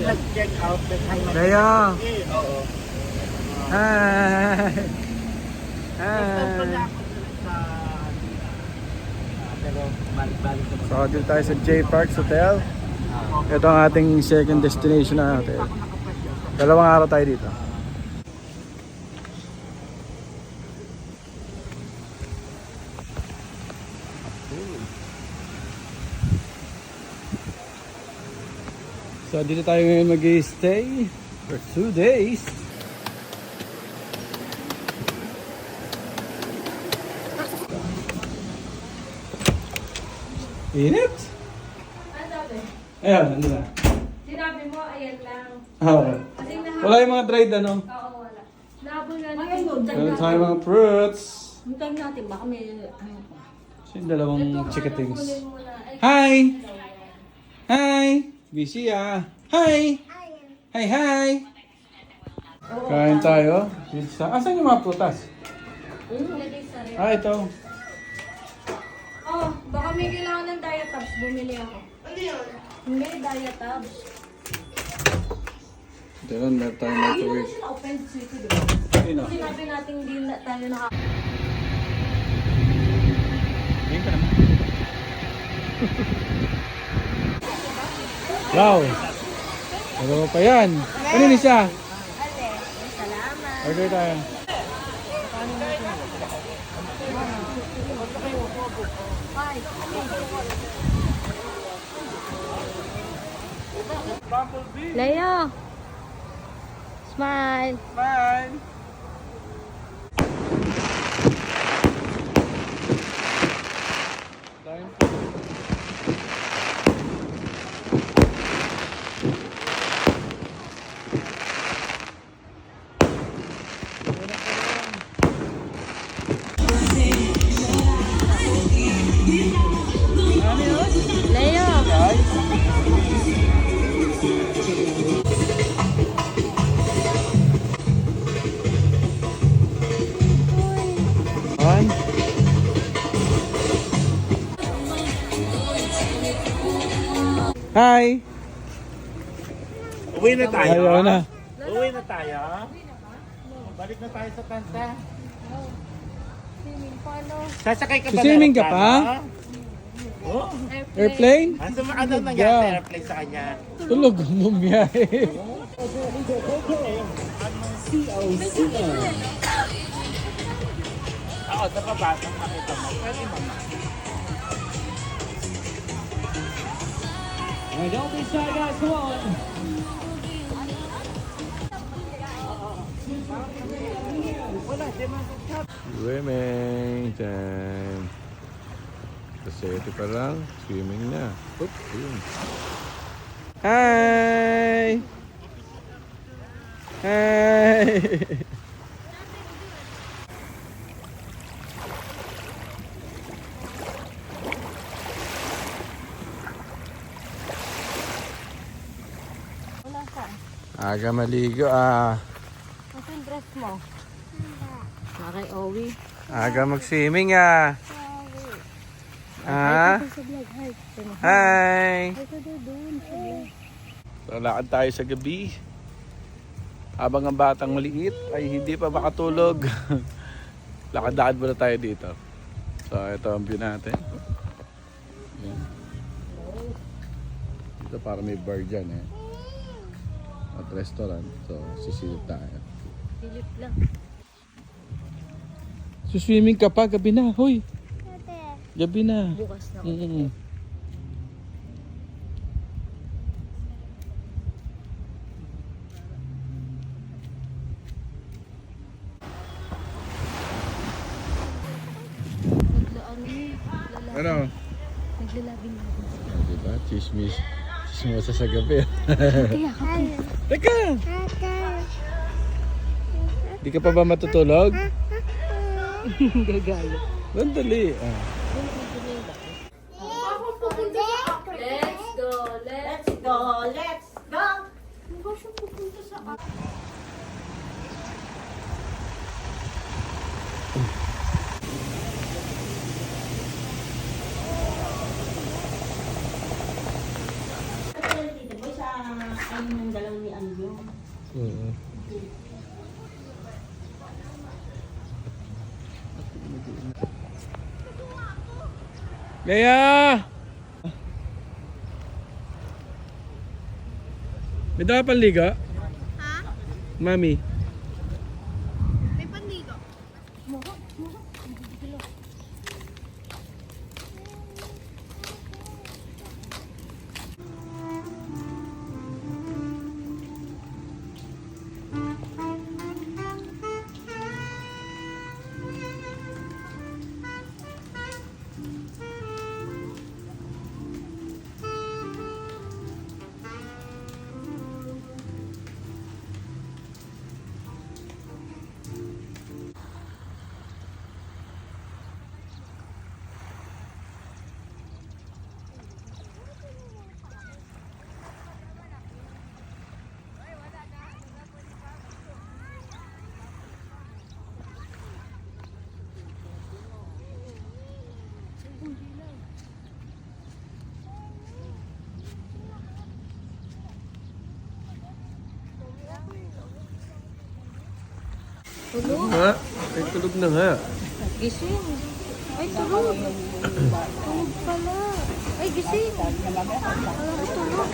nag-check out. Leo! Oo. Hi! First time Hi! ako sa pero balik-balik naman. So, dito tayo sa J Parks Hotel. Ito ang ating second destination na hotel. Dalawang araw tayo dito. So, dito tayo ngayon mag-stay for 2 days. Init? Ano sabi? Ayun, nandun na. Sinabi mo, ayan lang. Okay. Kasi Wala yung mga dried ano? Oo, wala. Nahabol nga Ay, natin. ano, Meron tayo mga fruits. Hintayin natin, baka may ano pa. So, yung dalawang chickatings. Kunin mo na. Ay, Hi! Hi! Busy ah! Hi! Hi, hi! Kain tayo. Pizza. Asan yung mga prutas? lagay sa rin. Ah, ito. Oh, baka may kailangan ng diet tabs. Bumili ako. Ano yun? Hindi, diet tabs. Doon, meron tayo microwave. Open city, di Sino? Sinabi natin hindi na tayo naka... Ngayon ka naman. Wow! Ano pa yan? Ano ni siya? Salamat. Order tayo. Bumblebee! Leo! Smile! Smile! Time for... Leo! On. Hi! Uwi na tayo. Ayaw na. Uwi na tayo. Balik na tayo sa kanta. Swimming paano? Sasakay ka ba? Swimming ka ng pa? aeroplano? Oh. Airplane? Ano nangyari sa airplane sa kanya? Tulog ang bumiyahe. Oo, sa pabasang makita mo. Pwede mama. Don't be shy guys, come on! Swimming time. Kasi ito pa lang, swimming na. Oop, yun. Hi! Hi! Wala ka. Aga maligo ah. Ito yung dress mo. Nakay Owi. Aga mag-swimming ah. Ah? Sa vlog, hi. Hi! Hi ka doon. So, lakad tayo sa gabi. Habang ang batang maliit ay hindi pa makatulog. Lakad-lakad muna tayo dito. So, ito ang view natin. Yan. Dito para may bar dyan eh. At restaurant. So, sisilip tayo. Philip lang. Swimming ka pa, gabi na. Hoy! Gabi na. Bukas na. Ano? Naglalabing-labing. Diba? Chismis. Chismosa sa gabi. Kaya ka pa. Teka! Di ka pa ba matutulog? Gagalit. Bandali. Ah. Let's go. Let's Let's go, let's go! go. Siya pupunta sa Sa Ayun yung dalaw ni Anjo. Oo. Leia! May dapat panliga? Ha? Mami. May panligo. Ha? Ay, tulog na nga. Gising. Ay, tulog. Tulog pala. Ay, gising. Alam ko tulog.